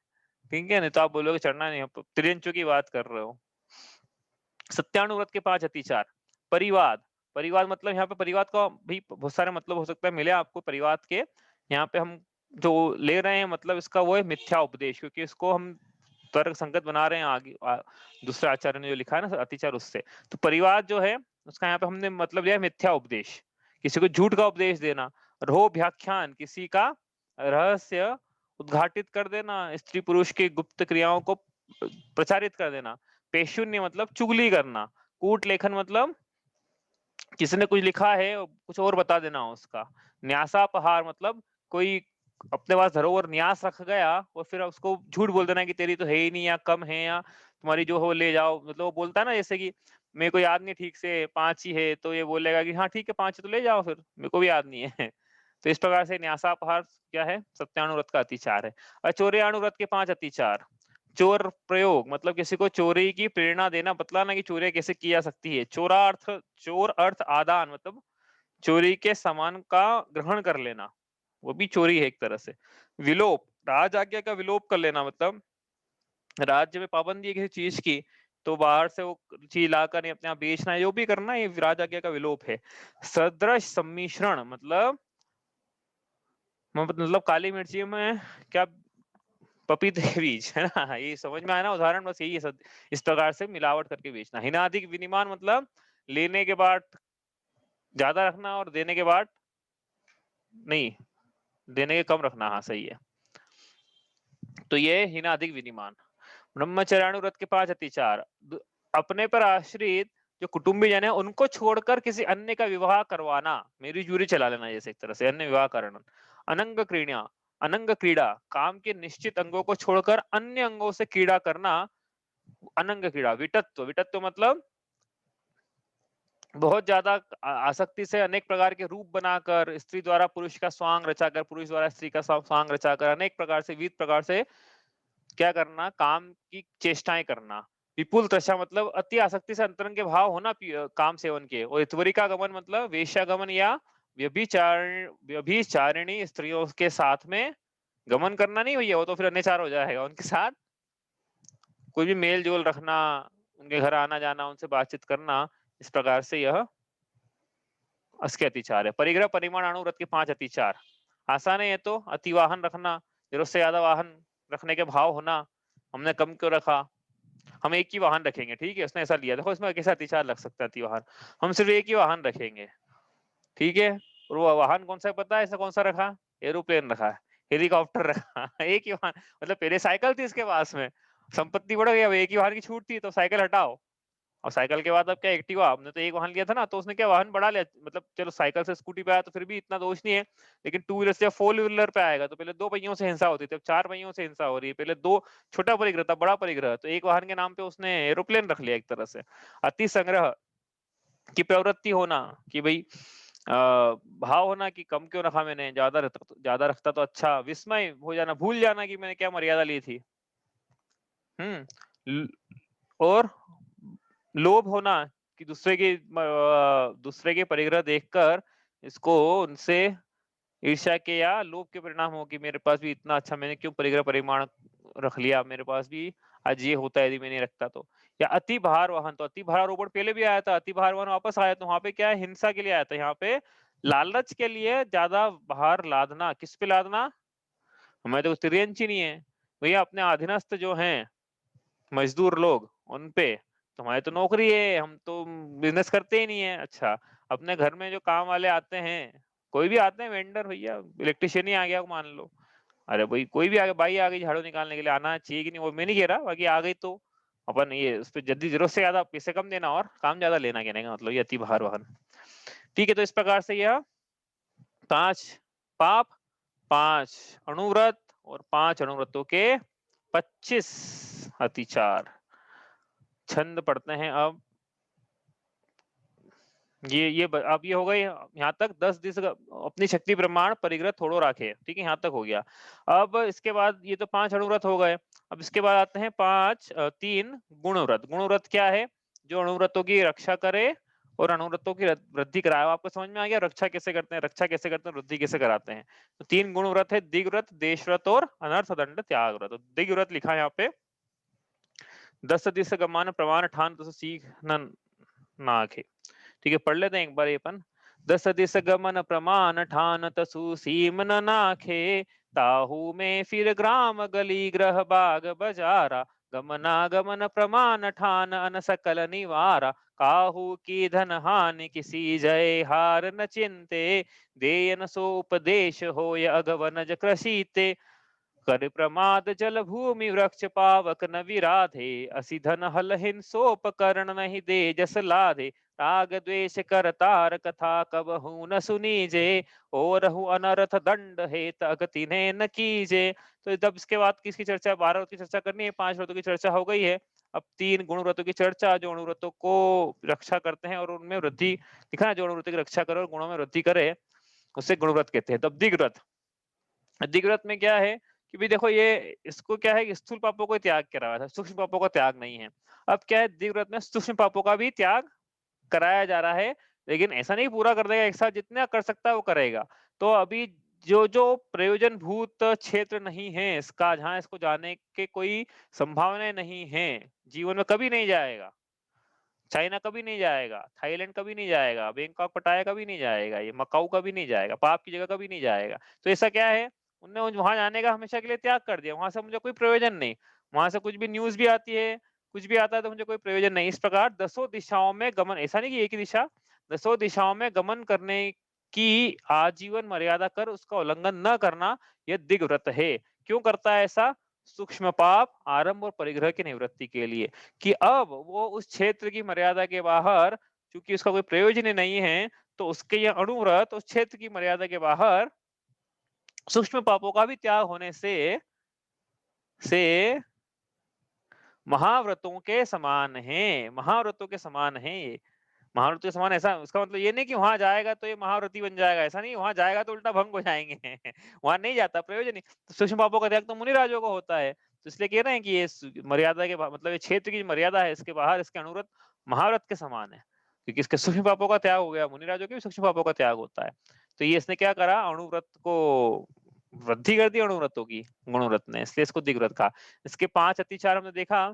ठीक है। नहीं तो आप बोलोगे चढ़ना नहीं, त्रियंचों की बात कर रहे हो। सत्यानुव्रत के 5 अतिचार, परिवाद। परिवाद मतलब यहाँ पे परिवाद का भी बहुत सारे मतलब हो सकता है, मिले आपको परिवाद के। यहाँ पे हम जो ले रहे हैं मतलब इसका वो है मिथ्या उपदेश, क्योंकि इसको हम तर्क संगत बना रहे हैं आगे दूसरे आचार्य ने जो लिखा है ना अतिचार उससे। तो परिवाद जो है उसका यहाँ पे हमने मतलब लिया मिथ्या उपदेश, किसी को झूठ का उपदेश देना। रोह व्याख्यान, किसी का रहस्य उद्घाटित कर देना, स्त्री पुरुष की गुप्त क्रियाओं को प्रचारित कर देना। पेशून्य मतलब चुगली करना। कूट लेखन मतलब किसी ने कुछ लिखा है कुछ और बता देना उसका। न्यासापहार मतलब कोई अपने पास धरोहर न्यास रख गया और फिर उसको झूठ बोल देना कि तेरी तो है ही नहीं, या कम है, या तुम्हारी जो हो ले जाओ। मतलब वो बोलता है ना जैसे कि मेरे को याद नहीं ठीक से 5 ही है, तो ये बोलेगा कि हाँ ठीक है 5 है तो ले जाओ, फिर मेरे को भी याद नहीं है। तो इस प्रकार से न्यासापहार क्या है, सत्यानुव्रत का अतिचार है। अचौर्यानुव्रत के 5 अतिचार, चोर प्रयोग मतलब किसी को चोरी की प्रेरणा देना, बतलाना कि चोरी कैसे की जा सकती है। चोरार्थ, चोर अर्थ आदान मतलब चोरी के सामान का ग्रहण कर लेना, वो भी चोरी है एक तरह से। विलोप, राज आज्ञा का विलोप कर लेना मतलब राज्य में पाबंदी है किसी चीज की, तो बाहर से वो चीज लाकर अपने आप बेचना, जो भी करना ये राज आज्ञा का विलोप है। सदृश सम्मिश्रण मतलब काली मिर्ची में क्या पपीते के बीज, है ना, ये समझ में आया ना उदाहरण, बस यही है। इस प्रकार से मिलावट करके बेचना। हिनाधिक विनिमान मतलब लेने के बाद ज्यादा रखना और देने के बाद नहीं, देने के कम रखना, हाँ सही है। तो ये हिनाधिक विनिमान। ब्रह्मचर्यानुव्रत के 5 अतिचार, अपने पर आश्रित जो कुटुंबी जन है उनको छोड़कर किसी अन्य का विवाह करवाना, मेरी जूरी चला लेना, जैसे एक तरह से अन्य विवाह करना। अनंग क्रीड़ा, अनंग क्रीड़ा काम के निश्चित अंगों को छोड़कर अन्य अंगों से क्रीड़ा करना, अनंग क्रीड़ा। विटत्व, विटत्व मतलब बहुत ज्यादा आसक्ति से अनेक प्रकार के रूप बनाकर, स्त्री द्वारा पुरुष का स्वांग रचाकर, पुरुष द्वारा स्त्री का स्वांग रचाकर, अनेक प्रकार से विविध प्रकार से क्या करना, काम की चेष्टाएं करना। विपुल तृषा मतलब अति आसक्ति से अंतरंग के भाव होना काम सेवन के। और त्वरिका गमन मतलब वेश्यागमन या व्यभिचारिणी स्त्रियों के साथ में गमन करना नहीं भैया, वो तो फिर अनाचार हो जाएगा। उनके साथ कोई भी मेल जोल रखना, उनके घर आना जाना, उनसे बातचीत करना, इस प्रकार से यह उसके अतिचार है। परिग्रह परिमाण अणुव्रत के 5 अतिचार आसान है। ये तो अतिवाहन रखना, जरूरत से ज्यादा वाहन रखने के भाव होना, हमने कम क्यों रखा, हम एक ही वाहन रखेंगे, ठीक है, उसने ऐसा लिया, देखो इसमें कैसा अतिचार लग सकता है। अतिवाहन, हम सिर्फ एक ही वाहन रखेंगे, ठीक है, और वो वाहन कौन सा है पता है, ऐसा कौन सा रखा, एरोप्लेन रखा है, हेलीकॉप्टर रखा एक ही वाहन, मतलब पहले साइकिल थी इसके पास में, संपत्ति बढ़ गई, अब एक ही वाहन की छूट थी तो साइकिल हटाओ, और साइकिल के बाद अब क्या एक्टिवा, आपने तो एक वाहन लिया था ना, तो उसने क्या वाहन बढ़ा लिया, मतलब चलो साइकिल से स्कूटी पे आया तो फिर भी इतना दोष नहीं है, लेकिन टू व्हीलर से फोर व्हीलर पे आएगा तो पहले दो पहियों से हिंसा होती थी, अब चार पहियों से हिंसा हो रही है, पहले दो छोटा परिग्रह था, बड़ा परिग्रह, तो एक वाहन के नाम पे उसने एरोप्लेन रख लिया एक तरह से। अति संग्रह की प्रवृत्ति होना, कि भाई भाव होना कि कम क्यों रखा मैंने, ज्यादा रखता तो अच्छा। विस्मय हो जाना, भूल जाना कि मैंने क्या मर्यादा ली थी। ल- और लोभ होना, कि दूसरे के परिग्रह देखकर इसको उनसे ईर्ष्या के या लोभ के परिणाम हो कि मेरे पास भी इतना अच्छा, मैंने क्यों परिग्रह परिमाण रख लिया, मेरे पास भी आज ये होता है यदि मैं नहीं रखता तो। या अति भार वाहन, तो अति भार रोबोट पहले भी आया था, अति भार वाहन वापस आया, तो वहां पे क्या है, हिंसा के लिए आया था, यहाँ पे लालच के लिए ज्यादा भार लादना, किस पे लादना, हमें तो तिरंची नहीं है भैया, अपने अधीनस्थ जो हैं मजदूर लोग उन पे, तुम्हारी तो नौकरी है, हम तो बिजनेस करते ही नहीं है। अच्छा, अपने घर में जो काम वाले आते हैं, कोई भी आते हैं, वेंडर भैया, इलेक्ट्रिशियन ही आ गया मान लो, अरे भाई कोई भी आ गया, बाई आ गई झाड़ू निकालने के लिए, आना चाहिए कि नहीं, वो मैं नहीं कह रहा, बाकी आ गई तो अपन ये उस पर जल्दी जरूरत से ज्यादा पैसे कम देना और काम ज्यादा लेना, कहने का मतलब ये अति भार वाहन। ठीक है, तो इस प्रकार से यह 5 पाप, 5 अणुव्रत और 5 अणुव्रतों के 25 अतिचार। छंद पढ़ते हैं अब। अब ये हो गई यहाँ तक 10 दिस अपनी शक्ति प्रमाण परिग्रह थोड़ो राखे, ठीक है, यहाँ तक हो गया। अब इसके बाद ये तो 5 अणुव्रत हो गए, अब इसके बाद आते हैं 3 गुणव्रत। गुणव्रत क्या है, जो अणुव्रतों की रक्षा करे और अणुव्रतों की वृद्धि कराए। आपको समझ में आ गया, रक्षा कैसे करते हैं, रक्षा कैसे करते हैं, वृद्धि कैसे कराते हैं। तो 3 गुणव्रत है, दिग्व्रत, देशव्रत और अनर्थ दंड त्यागव्रत। तो दिग्व्रत लिखा है यहाँ पे, 10 दिस गमान प्रमाण ठान तो सीख न नाखे, ठीक है, पढ़ लेते हैं एक बार ये अपन। 10 दिस गमन प्रमाण ठान तसु सीम न नाखे, ताहू में फिर ग्राम गली ग्रह बाग बजारा, गमनागमन प्रमाण ठान अन सकल निवारा, काहू की धन हानि किसी जय हार न चिंते, देयन सो उपदेश हो अगवनज कृषिते, कर प्रमाद जल भूमि वृक्ष पावक न विराधे, असी धन हल हिंसोपकरण नहीं दे जस लाधे, राग द्वेष कर तार कथा कबहू न सुनीजे, और रहु अनर्थ दंड है अगति ने न कीजे। तो जब इसके बाद किसकी चर्चा, 12 व्रतों की चर्चा करनी है, 5 व्रतों की चर्चा हो गई है, अब 3 गुण व्रतों की चर्चा, जो अणुव्रतों को रक्षा करते हैं और उनमें वृद्धि, दिखा ना, जो अणुव्रतों की रक्षा करे और गुणों में वृद्धि करे, उससे गुणव्रत कहते हैं। तब दिग्व्रत, दिग्व्रत में क्या है कि भाई देखो, ये इसको क्या है कि स्थूल पापों को त्याग कराया था, सूक्ष्म पापों का त्याग नहीं है। अब क्या है, दिग्व्रत में सूक्ष्म पापों का भी त्याग कराया जा रहा है, लेकिन ऐसा नहीं पूरा कर देगा एक साथ, जितना कर सकता है वो करेगा। तो अभी जो जो प्रयोजन भूत क्षेत्र नहीं है इसका, जहां इसको जाने के कोई संभावनाएं नहीं है, जीवन में कभी नहीं जाएगा, चाइना कभी नहीं जाएगा, थाईलैंड कभी नहीं जाएगा, बैंकॉक पटाया कभी नहीं जाएगा, ये मकाऊ कभी नहीं जाएगा, पाप की जगह कभी नहीं जाएगा। तो ऐसा क्या है, उनने वहां जाने का हमेशा के लिए त्याग कर दिया, वहां से मुझे कोई प्रयोजन नहीं, वहां से कुछ भी न्यूज भी आती है, कुछ भी आता है तो मुझे कोई प्रयोजन नहीं। इस प्रकार 10 दिशाओं में गमन, ऐसा नहीं कि एक ही दिशा, 10 दिशाओं में गमन करने की आजीवन मर्यादा कर उसका उल्लंघन न करना, यह दिग्व्रत है। क्यों करता है ऐसा, सूक्ष्म पाप आरंभ और परिग्रह की निवृत्ति के लिए, कि अब वो उस क्षेत्र की मर्यादा के बाहर, क्योंकि उसका कोई प्रयोजन ही नहीं है, तो उसके ये अणुव्रत उस क्षेत्र की मर्यादा के बाहर सूक्ष्म पापों का भी त्याग होने से महाव्रतों के समान है, महाव्रतों के समान है ये, महाव्रत के समान। ऐसा उसका मतलब ये नहीं कि वहां जाएगा तो ये महाव्रती बन जाएगा, ऐसा नहीं, वहां जाएगा तो उल्टा भंग हो जाएंगे वहां नहीं जाता, प्रयोजन नहीं। तो सूक्ष्म पापों का त्याग तो मुनि राजों को होता है, तो इसलिए कह रहे हैं कि ये मर्यादा के मतलब ये क्षेत्र की मर्यादा है, इसके बाहर इसके अनुव्रत महाव्रत के समान है, क्योंकि इसके सूक्ष्म पापों का त्याग हो गया, मुनि राजों के भी सूक्ष्म पापों का त्याग होता है। तो ये इसने क्या करा, अणुव्रत को वृद्धि कर दी अणुव्रतों की गुणव्रत ने, इसलिए इसको दिग्व्रत कहा। इसके 5 अतिचार हमने देखा।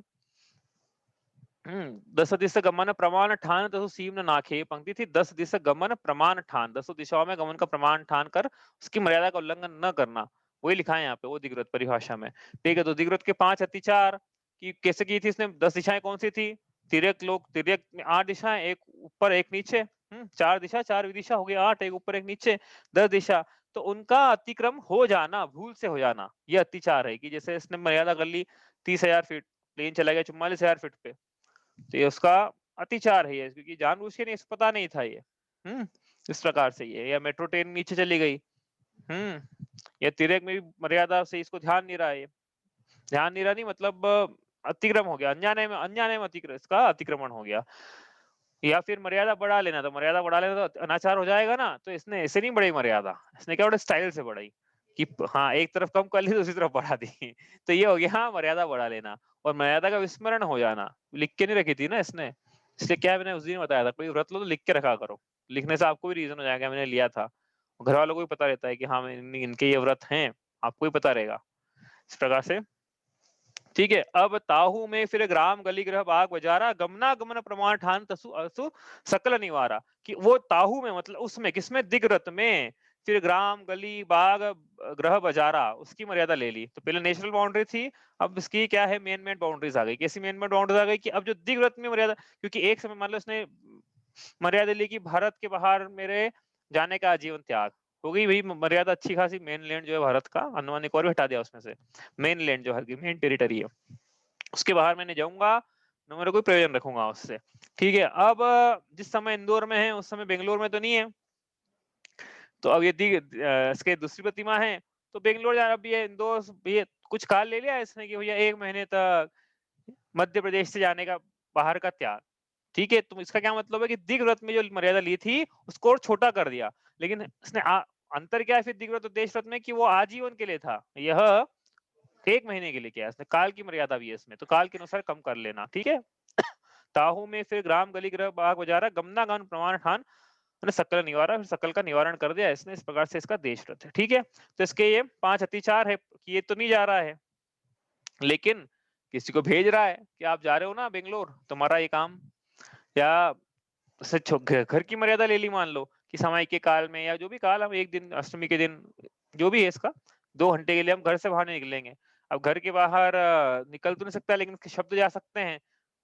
10 दिश गमन प्रमाण ठान तसु सीम न नाखे, पंक्ति थी 10 दिश गमन प्रमाण ठान, 10 दिशाओं में गमन का प्रमाण ठान कर उसकी मर्यादा का उल्लंघन न करना, वही लिखा है यहाँ पे वो दिग्व्रत परिभाषा में। ठीक है, तो दिग्व्रत के 5 अतिचार की कैसे की थी इसने? 10 दिशाएं कौन सी थी? तिर्यक लोक, तिर्यक में 8 दिशाएं, एक ऊपर एक नीचे, 4 दिशा 4 विदिशा हो गया 8, एक ऊपर एक नीचे 10 दिशा। तो उनका अतिक्रम हो जाना, भूल से हो जाना, ये अतिचार है। कि जैसे इसने मर्यादा कर ली 30,000 फीट, प्लेन चला गया 44,000 फीट पे, तो ये उसका अतिचार है ये, क्योंकि जानबूझ के नहीं, इसको पता नहीं था ये। हम्म इस प्रकार से ये, या मेट्रो ट्रेन नीचे चली गई, या तिर्यक में भी मर्यादा से इसको ध्यान नहीं रहा है, ध्यान नहीं रहा नहीं मतलब अतिक्रम हो गया, अनजाने में अतिक्रम, इसका अतिक्रमण हो गया। या फिर मर्यादा बढ़ा लेना, तो मर्यादा बढ़ा लेना तो अनाचार हो जाएगा ना, तो इसने ऐसे नहीं बढ़ाई मर्यादा, इसने क्या बड़े स्टाइल से बढ़ाई कि हाँ एक तरफ कम कर ली दूसरी तरफ बढ़ा दी। तो ये हो गया हाँ मर्यादा बढ़ा लेना, और मर्यादा का विस्मरण हो जाना। लिख के नहीं रखी थी ना इसने, इसलिए क्या मैंने उस दिन बताया था, कोई व्रत लो तो लिख के रखा करो, लिखने से आपको भी रीजन हो जाएगा मैंने लिया था, घर वालों को भी पता रहता है कि हाँ इनके ये व्रत हैं, आपको भी पता रहेगा इस प्रकार से। ठीक है, अब ताहू में फिर ग्राम गली गृह बाग बजारा, गमना गमन प्रमाण ठान तसु असु सकल निवारा, कि वो ताहू में मतलब उसमें, किसमें? दिग्रत में, फिर ग्राम गली बाग ग्रह बजारा, उसकी मर्यादा ले ली। तो पहले नेशनल बाउंड्री थी, अब इसकी क्या है? मेन मेन बाउंड्रीज आ गई। कैसी मेन मेन बाउंड्रीज आ गई? कि अब जो दिग्रत में मर्यादा, क्योंकि एक समय मान लो उसने मर्यादा ली कि भारत के बाहर मेरे जाने का आजीवन त्याग, हो गई भाई मर्यादा अच्छी खासी। मेन लैंड जो है भारत का, अंडमान निकोबार भी हटा दिया उसमें से, मेन लैंड जो है मेन टेरिटरी है, उसके बाहर मैं नहीं जाऊंगा, न मेरा कोई प्रयोजन रखूंगा उससे। ठीक है, अब जिस समय इंदौर में है उस समय बेंगलोर में तो नहीं है, तो अब यदि इसके दूसरी प्रतिमा है तो बेंगलोर जा, अब ये इंदौर, ये कुछ काल ले लिया इसने कि भैया 1 महीने तक मध्य प्रदेश से जाने का, बाहर का त्याग। ठीक है, तो इसका क्या मतलब है कि दिग्व्रत में जो मर्यादा ली थी उसको और छोटा कर दिया, लेकिन इसने अंतर क्या है फिर दिग्व्रत और देशव्रत में? कि वो आजीवन के लिए था, यह 1 महीने के लिए किया इसने। काल की मर्यादा भी है इसमें, तो काल के अनुसार कम कर लेना। ठीक है, ताहू में फिर ग्राम गली गृह बाग बजारा, गमना गमन प्रमाण ठान, मैंने सकल निवारा, फिर सकल का निवारण कर दिया इसने। इस प्रकार से इसका देशव्रत है। ठीक है, तो इसके ये 5 अतिचार है कि ये तो नहीं जा रहा है, लेकिन किसी को भेज रहा है कि आप जा रहे हो ना बेंगलोर, तुम्हारा ये काम, या घर की मर्यादा ले ली, मान लो कि समय के काल में या जो भी काल, हम एक दिन अष्टमी के दिन जो भी है इसका 2 घंटे के लिए हम घर से बाहर नहीं निकलेंगे। अब घर के बाहर निकल तो नहीं सकता, लेकिन शब्द जा सकते हैं,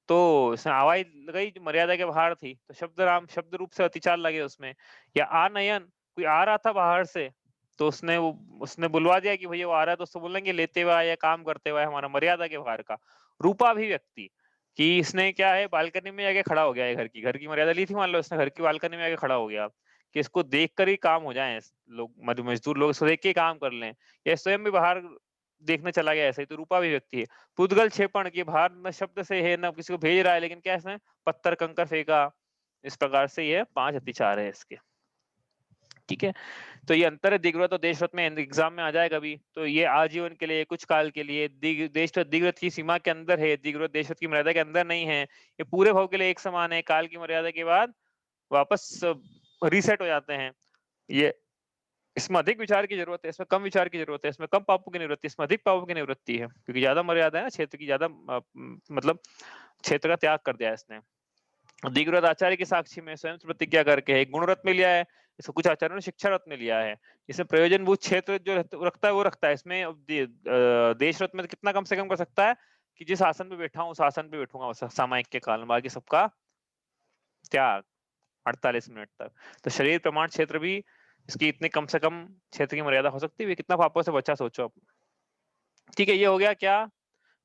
तो उसने आवाज लगाई जो मर्यादा के बाहर थी, तो शब्द राम शब्द रूप से अतिचार लगे उसमें। या आनयन, कोई आ रहा था बाहर से, तो उसने बुलवा दिया कि भैया वो आ रहा है, तो उसको बोलेंगे लेते हुए या काम करते हुए, हमारा मर्यादा के बाहर का रूपाभिव्यक्ति, कि इसने क्या है बालकनी में जाके खड़ा हो गया है, घर की मर्यादा ली थी, मान लो इसने घर की बालकनी में आके खड़ा हो गया कि इसको देखकर ही काम हो जाए, लोग मजदूर लोग इसको देख के ही काम कर लें, या स्वयं भी बाहर देखने चला गया, ऐसे ही तो रूपाभिव्यक्ति है। पुद्गल क्षेपण, की बाहर न शब्द से है न किसी को भेज रहा है, लेकिन क्या इसने पत्थर कंकर फेंका। इस प्रकार से ये 5 अतिचार है इसके। ठीक है, तो ये अंतर है दिग्व्रत और देशव्रत में, एग्जाम में आ जाएगा भी। तो ये आजीवन के लिए, कुछ काल के लिए, देशव्रत दिग्व्रत की सीमा के अंदर है, दिग्व्रत देशव्रत की मर्यादा के अंदर नहीं है। ये पूरे भाव के लिए एक समान है, काल की मर्यादा के बाद वापस रीसेट हो जाते हैं। ये इसमें अधिक विचार की जरूरत है, इसमें कम विचार की जरूरत है, इसमें कम पापों की निवृत्ति, इसमें अधिक पापों की निवृत्ति है, क्योंकि ज्यादा मर्यादा है ना, क्षेत्र की ज्यादा मतलब क्षेत्र का त्याग कर दिया इसने। दिग्व्रत आचार्य की साक्षी में स्वयं से प्रतिज्ञा करके है, गुणव्रत में लिया है, इसको कुछ आचार्यों ने शिक्षा रत्न में लिया है। इसमें प्रयोजनभूत क्षेत्र जो रखता है वो रखता है, इसमें देशव्रत में कितना कम से कम कर सकता है कि जिस आसन पे बैठा हूँ उस आसन पे बैठूंगा सामायिक के काल में, बाकी सबका त्याग 48 मिनट तक। तो शरीर प्रमाण क्षेत्र भी इसकी इतने कम से कम क्षेत्र की मर्यादा हो सकती है, कितना पापों से बचा सोचो आप। ठीक है, ये हो गया क्या?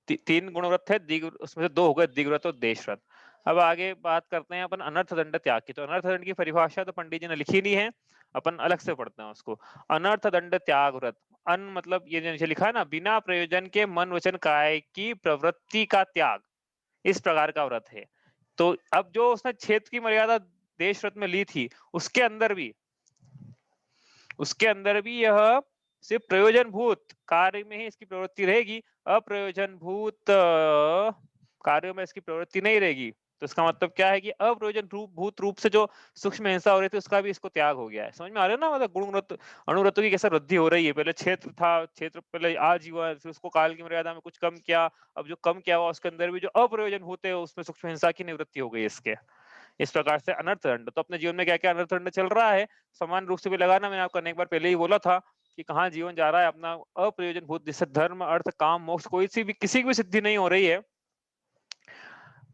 3 गुणव्रत है, उसमें से 2 हो गए दिग्व्रत और देशव्रत। अब आगे बात करते हैं अपन अनर्थ दंड त्याग की। तो अनर्थ दंड की परिभाषा तो पंडित जी ने लिखी नहीं है, अपन अलग से पढ़ते हैं उसको। अनर्थ दंड त्याग व्रत, अन मतलब ये जो नीचे लिखा है ना, बिना प्रयोजन के मन वचन काय की प्रवृत्ति का त्याग, इस प्रकार का व्रत है। तो अब जो उसने क्षेत्र की मर्यादा देश व्रत में ली थी, उसके अंदर भी यह सिर्फ प्रयोजन भूत कार्य में ही इसकी प्रवृत्ति रहेगी, अप्रयोजन भूत कार्यों में इसकी प्रवृत्ति नहीं रहेगी। तो इसका मतलब क्या है कि अप्रयोजन भूत रूप से जो सूक्ष्म हिंसा हो रही थी उसका भी इसको त्याग हो गया है। समझ में आ रहा है ना? मतलब गुणवत्त अणुव्रतों की कैसे वृद्धि हो रही है। पहले क्षेत्र था, क्षेत्र पहले आजीवन, फिर उसको काल की मर्यादा में कुछ कम किया। अब जो कम किया हुआ उसके अंदर भी जो अप्रयोजन होते हैं उसमें सूक्ष्म हिंसा की निवृत्ति हो गई है इसके। इस प्रकार से अनर्थ दंड। तो अपने जीवन में क्या-क्या अनर्थ दंड चल रहा है, समान रूप से भी लगाना। मैंने आपको अनेक बार पहले ही बोला था कि कहाँ जीवन जा रहा है अपना अप्रयोजन भूत, जिससे धर्म, अर्थ, काम, मोक्ष कोई सी भी किसी की भी सिद्धि नहीं हो रही है।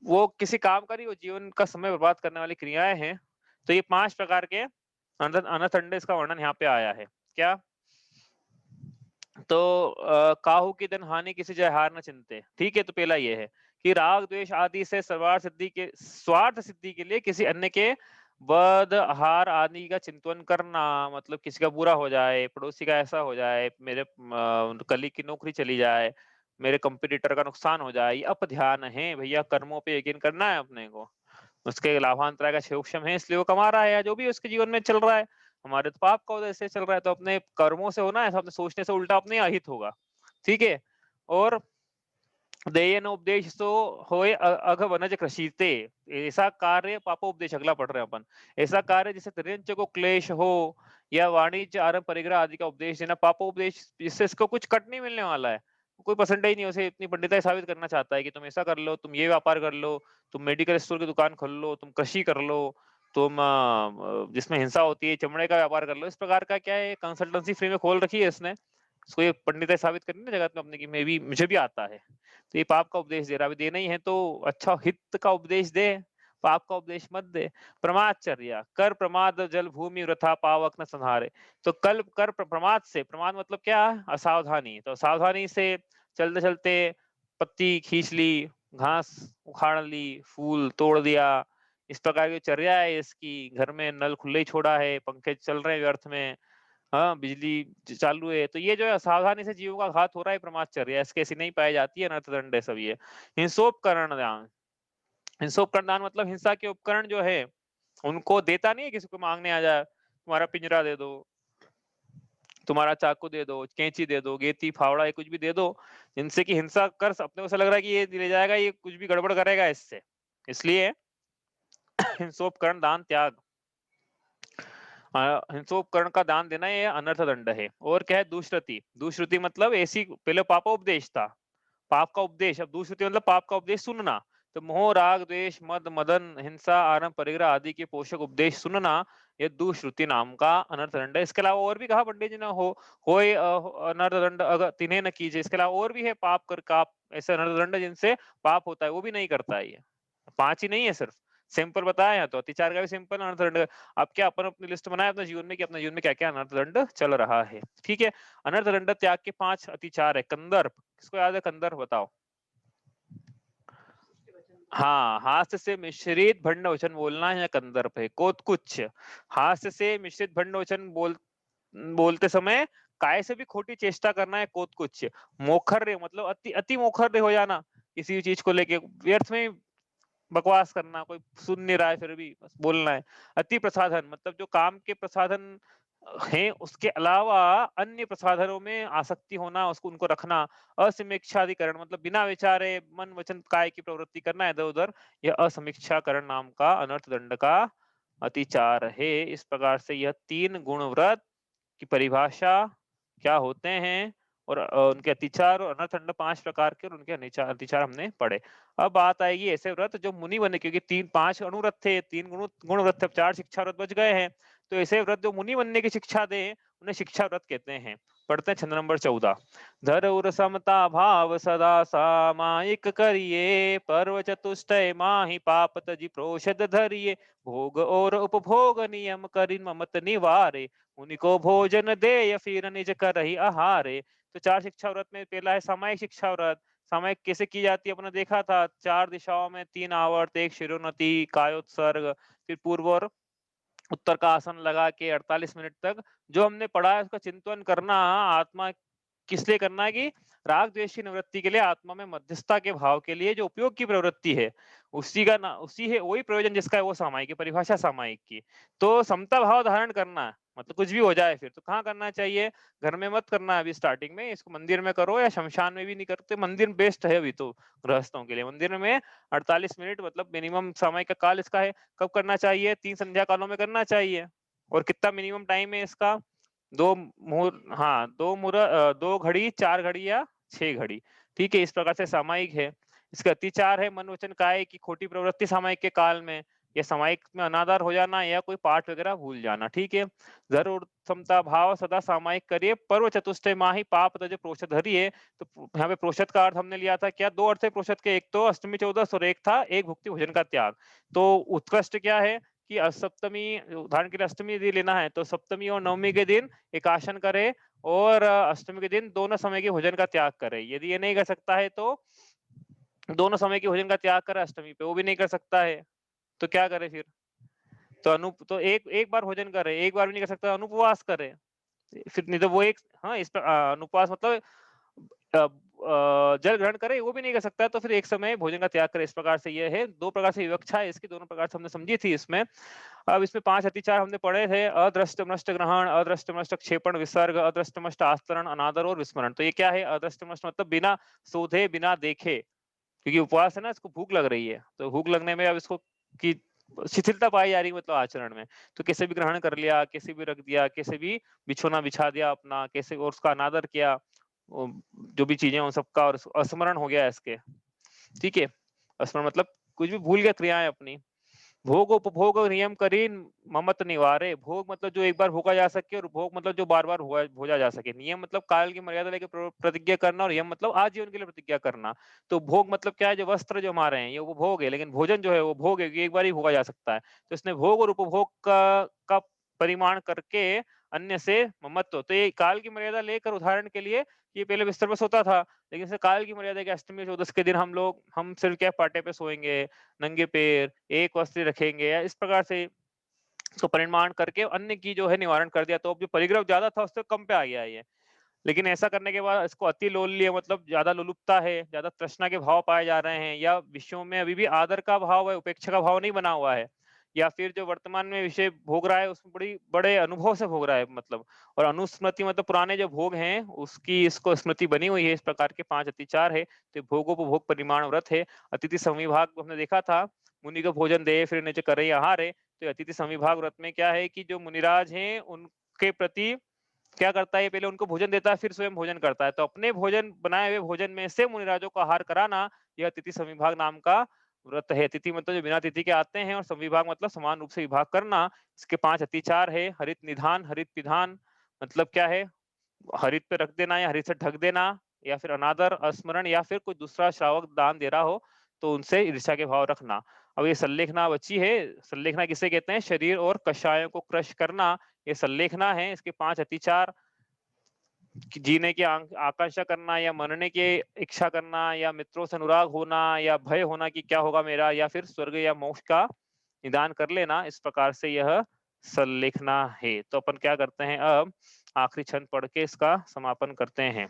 वो किसी काम का नहीं, वो जीवन का समय बर्बाद करने वाली क्रियाएँ हैं। तो ये 5 प्रकार के अनर्थ दंड, इसका वर्णन यहाँ पे आया है। क्या? तो काहू की धन हानि किसी जय हार न चिंते। ठीक है, तो पहला ये है कि राग द्वेष आदि से स्वार्थ सिद्धि के लिए किसी अन्य के वध हार आदि का चिंतन करना। मतलब किसी का बुरा हो जाए, पड़ोसी का ऐसा हो जाए, मेरे कलीग की नौकरी चली जाए, मेरे कंपटीटर का नुकसान हो जाए, ये अपध्यान है भैया। कर्मों पे यकीन करना है अपने को। उसके लाभांतराय का सूक्ष्म है, इसलिए वो कमा रहा है, या जो भी उसके जीवन में चल रहा है। हमारे तो पाप का उदय से चल रहा है, तो अपने कर्मों से होना है, अपने सोचने से उल्टा अपने अहित होगा। ठीक है। और देय न उपदेश सो होए अघ वनज कृषिते। ऐसा कार्य पापोपदेश, अगला पढ़ रहे हैं अपन। ऐसा कार्य जिससे त्रिंच को क्लेश हो, या वाणिज्य आरंभ परिग्रह आदि का उपदेश देना पापोपदेश, जिससे इसको कुछ कट नहीं मिलने वाला है। कोई परसेंटेज नहीं, उसे इतनी पंडिताई साबित करना चाहता है कि तुम ऐसा कर लो, तुम ये व्यापार कर लो, तुम मेडिकल स्टोर की दुकान खोल लो, तुम कृषि कर लो, तुम जिसमें हिंसा होती है चमड़े का व्यापार कर लो। इस प्रकार का क्या है, कंसल्टेंसी फ्री में खोल रखी है इसने। उसको ये पंडिताई साबित करनी है जगत में अपने की, मैं भी, मुझे भी आता है। तो ये पाप का उपदेश दे रहा है, देना ही है तो अच्छा हित का उपदेश दे, पाप का उपदेश मत दे। प्रमादचर्या, कर प्रमाद जल भूमि वृथा पावक न संहारे। तो कल कर प्रमाद से, प्रमाद मतलब क्या? असावधानी। तो सावधानी से चलते चलते पत्ती खींच ली, घास उखाड़ ली, फूल तोड़ दिया, इस प्रकार की चर्या है इसकी। घर में नल खुले ही छोड़ा है, पंखे चल रहे हैं व्यर्थ में, हाँ, बिजली चालू है। तो ये जो है सावधानी से जीवों का घात हो रहा है, प्रमादचर्या इसके ऐसी नहीं पाई जाती है, अनर्थदंड है सब ये। हिंसोपकरण दान, हिंसोपकरण दान मतलब हिंसा के उपकरण जो है उनको देता नहीं है किसी को मांगने आ जाए, तुम्हारा पिंजरा दे दो, तुम्हारा चाकू दे दो, कैंची दे दो, गेती फावड़ा, ये कुछ भी दे दो, जिनसे कि हिंसा कर, अपने को ऐसा लग रहा है कि ये ले जाएगा, ये कुछ भी गड़बड़ करेगा इससे। इसलिए हिंसोपकरण दान त्याग। हिंसोपकरण का दान देना ये अनर्थ दंड है। और क्या है? दुष्कृति। दुष्कृति मतलब ऐसी, पहले पापोपदेश था, पाप का उपदेश, अब दुष्कृति मतलब पाप का उपदेश सुनना। तो मोह राग द्वेष मद मदन हिंसा आरंभ परिग्रह आदि के पोषक उपदेश सुनना, ये दुष्कृति नाम का अनर्थ दंड है। इसके अलावा और भी कहा पंडित जी ने, होए अनर्थ दंड अगर तिन्हें न कीजिए। इसके अलावा और भी है, पाप कर का ऐसे अनर्थ दंड जिनसे पाप होता है, वो भी नहीं करता है ये। 5 ही नहीं है सिर्फ, सिंपल बताया है। तो अतिचार का भी सिंपल अनर्थ दंड। अब क्या अपन अपनी लिस्ट बनाए अपने जीवन में कि अपने जीवन में क्या क्या अनर्थ दंड चल रहा है। ठीक है। अनर्थ दंड त्याग के 5 अतिचार है। कंदर्प, किसको याद है कंदर्प? बताओ। हाँ, हास्य से मिश्रित भंड वचन बोलना है कंदर्प है। कोतकुच्च, हास्य से मिश्रित भंड वचन बोलते समय काय से भी खोटी चेष्टा करना है कोतकुच्च। मोखर्य मतलब अति अति मोखर्य हो जाना, किसी भी चीज को लेके व्यर्थ में बकवास करना, कोई सुन नहीं रहा है फिर भी बस बोलना है। अति प्रसाधन मतलब जो काम के प्रसाधन हैं उसके अलावा अन्य प्रसाधनों में आसक्ति होना, उसको उनको रखना। असमीक्षाधिकरण मतलब बिना विचारे मन वचन काय की प्रवृत्ति करना इधर उधर, यह असमीक्षाकरण नाम का अनर्थ दंड का अतिचार है। इस प्रकार से यह 3 गुणव्रत की परिभाषा क्या होते हैं, और उनके अतिचार और अनर्थदंड 5 प्रकार के, और उनके अतिचार हमने पढ़े। अब बात आएगी ऐसे व्रत जो मुनि बने, क्योंकि 3-5 अनुव्रत थे, 3 गुण व्रत थे, 4 शिक्षा व्रत बच गए हैं। तो ऐसे व्रत जो मुनि बनने की शिक्षा दे, उन्हें शिक्षा व्रत कहते हैं। पढ़ते हैं छंद नंबर 14। धरुर समता भाव सदा सामायिक करिए, पर्व चतुष्टय माहि पाप तजि प्रोषद धरिए, भोग और उपभोग नियम करिन ममत निवारे, उनको भोजन दे या फिर निज करहि आहारे। तो 4 शिक्षा व्रत में पहला है सामायिक शिक्षा व्रत। सामायिक कैसे की जाती है अपने देखा था, 4 दिशाओं में 3 आवर्त, 1 शिरोन्नति, कायोत्सर्ग, फिर पूर्व और उत्तर का आसन लगा के 48 मिनट तक जो हमने पढ़ा है उसका चिंतन करना। आत्मा किस लिए करना है? कि राग द्वेष की निवृत्ति के लिए, आत्मा में मध्यस्थता के भाव के लिए जो उपयोग की प्रवृत्ति है, उसी का ना, उसी है वही प्रयोजन जिसका है वो सामायिक की परिभाषा, सामायिक की। तो समता भाव धारण करना, मतलब कुछ भी हो जाए फिर तो कहाँ करना चाहिए, घर में मत करना है अभी स्टार्टिंग में, इसको मंदिर में करो या शमशान में भी नहीं करते, मंदिर बेस्ट है अभी तो गृहस्थों के लिए। मंदिर में 48 मिनट मतलब मिनिमम समय का काल इसका है। कब करना चाहिए, 3 संध्या कालों में करना चाहिए। और कितना मिनिमम टाइम है इसका, 2 मुहूर्त, हाँ 2 घड़ी, 4 घड़ी या 6 घड़ी, ठीक है। इस प्रकार से सामायिक है। इसका अतिचार है मन वचन काया की खोटी प्रवृत्ति सामायिक के काल में, या सामायिक में अनादर हो जाना या कोई पाठ वगैरह भूल जाना, ठीक है। जरूर समता भाव सदा सामायिक करिए, पर्व चतुष्टय माही पाप तज प्रोषद हरिये। तो यहाँ पे प्रोषद का अर्थ हमने लिया था क्या, 2 अर्थ है प्रोषद के, एक तो अष्टमी चौदस और एक था एक भुक्ति भोजन का त्याग। तो उत्कृष्ट क्या है कि सप्तमी, उदाहरण के लिए अष्टमी यदि लेना है तो सप्तमी और नवमी के दिन एकाशन करे, और अष्टमी के दिन दोनों समय के भोजन का त्याग करे। यदि ये नहीं कर सकता है तो दोनों समय के भोजन का त्याग करे अष्टमी पे, वो भी नहीं कर सकता है तो क्या करे फिर, तो एक एक बार भोजन करे, एक बार भी नहीं कर सकता अनुपवास करे। फिर नहीं तो वो एक, हाँ इस पर अनुपवास मतलब जल ग्रहण करे, वो भी नहीं कर सकता, तो फिर एक समय भोजन का त्याग करे। इस प्रकार से ये है, 2 प्रकार से विवक्षा है इसकी, दोनों प्रकार से हमने समझी थी इसमें। अब इसमें 5 अतिचार हमने पढ़े थे, अदृष्ट नष्ट ग्रहण, अदृष्ट नष्ट क्षेपण विसर्ग, अदृष्ट नष्ट आस्तरण अनादर और विस्मरण। तो ये क्या है, अदृष्ट नष्ट मतलब बिना सोधे बिना देखे, क्योंकि उपवास है ना, इसको भूख लग रही है, तो भूख लगने में अब इसको की शिथिलता पाई जा रही है मतलब आचरण में, तो कैसे भी ग्रहण कर लिया, कैसे भी रख दिया, कैसे भी बिछोना बिछा दिया अपना, कैसे और उसका अनादर किया, जो भी चीजें उन सबका, और स्मरण हो गया इसके, ठीक है। स्मरण मतलब कुछ भी भूल गया क्रियाएं अपनी। भोग उपभोग नियम करी ममत निवारे, भोग मतलब जो एक बार भोगा जा सके, और भोग मतलब जो बार बार भोजा जा सके। नियम मतलब काल की मर्यादा लेकर प्रतिज्ञा करना, और यम मतलब आजीवन के लिए प्रतिज्ञा करना। तो भोग मतलब क्या है, जो वस्त्र जो हमारे हैं ये उपभोग है, लेकिन भोजन जो है वो भोग है, कि एक बार ही भोगा जा सकता है। तो इसने भोग और उपभोग का परिमाण करके अन्य से ममत्व, तो ये काल की मर्यादा लेकर, उदाहरण के लिए ये पहले बिस्तर पर सोता था, लेकिन इसे काल की मर्यादा के अष्टमी चौदस के दिन हम सिर्फ क्या पाटे पे सोएंगे, नंगे पैर, एक वस्त्र रखेंगे, या इस प्रकार से इसको परिमाण करके अन्य की जो है निवारण कर दिया। तो अब जो परिग्रह ज्यादा था उससे कम पे आ गया ये। लेकिन ऐसा करने के बाद इसको अति लोललीय मतलब ज्यादा लोलुपता है, ज्यादा तृष्णा के भाव पाए जा रहे हैं, या विषयों में अभी भी आदर का भाव है, उपेक्षा का भाव नहीं बना हुआ है, या फिर जो वर्तमान में विषय भोग रहा है उसमें बड़ी बड़े अनुभव से भोग रहा है मतलब। और अनुस्मृति मतलब पुराने जो भोग हैं उसकी इसको स्मृति बनी हुई है। इस प्रकार के 5 अतिचार है। तो भोगोपभोग परिमाण व्रत है। अतिथि संविभाग हमने देखा था, मुनि को भोजन दे फिर नीचे करे आहार है। तो अतिथि संविभाग व्रत में क्या है कि जो मुनिराज हैं उनके प्रति क्या करता है, पहले उनको भोजन देता है फिर स्वयं भोजन करता है। तो अपने भोजन बनाए हुए भोजन में से मुनिराजों को आहार कराना, यह अतिथि संविभाग नाम का व्रत है। अतिथि मतलब जो बिना तिथि के आते हैं, और संविभाग मतलब समान रूप से विभाग करना। इसके 5 अतिचार है। हरित निधान, हरित पिधान मतलब क्या है, हरित पे रख देना या हरित से ढक देना, या फिर अनादर, स्मरण, या फिर कोई दूसरा श्रावक दान दे रहा हो तो उनसे ईर्ष्या के भाव रखना। अब ये संलेखना बची है। संलेखना किसे कहते हैं, शरीर और कषायों को क्रश करना, ये संलेखना है। इसके 5 अतिचार, जीने की आकांक्षा करना, या मरने की इच्छा करना, या मित्रों से अनुराग होना, या भय होना कि क्या होगा मेरा, या फिर स्वर्ग या मोक्ष का निदान कर लेना। इस प्रकार से यह संलेखना है। तो अपन क्या करते हैं, अब आखिरी छंद पढ़ के इसका समापन करते हैं।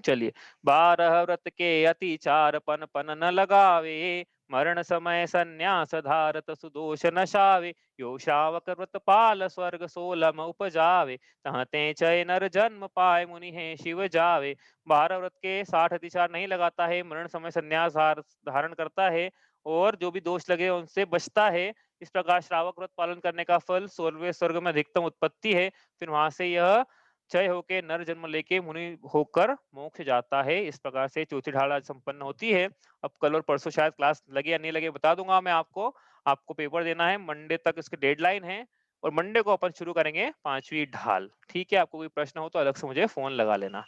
चलिए, 12 व्रत के अति चार पन पन न लगावे, मरण समय संन्यास धारत सुदोष नशावे, यो शावक व्रत पाल स्वर्ग सोलम उपजावे, तहते चय नर जन्म पाए मुनि है शिव जावे। 12 व्रत के 60 अतिचार नहीं लगाता है, मरण समय संन्यास धारण करता है, और जो भी दोष लगे उनसे बचता है। इस प्रकार श्रावक व्रत पालन करने का फल 16वें स्वर्ग में अधिकतम उत्पत्ति है। फिर वहां से यह क्षय होके नर जन्म लेके मुनि होकर मोक्ष जाता है। इस प्रकार से चौथी ढाल आज संपन्न होती है। अब कल और परसों शायद क्लास लगे या नहीं लगे बता दूंगा मैं आपको। आपको पेपर देना है, मंडे तक इसकी डेडलाइन है, और मंडे को अपन शुरू करेंगे 5वीं ढाल। ठीक है, आपको कोई प्रश्न हो तो अलग से मुझे फोन लगा लेना।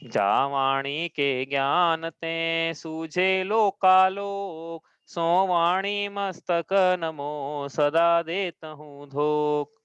जावाणी के ज्ञान ते सूझे लोकालोक, सो वाणी मस्तक नमो सदा देत हूँ धोख।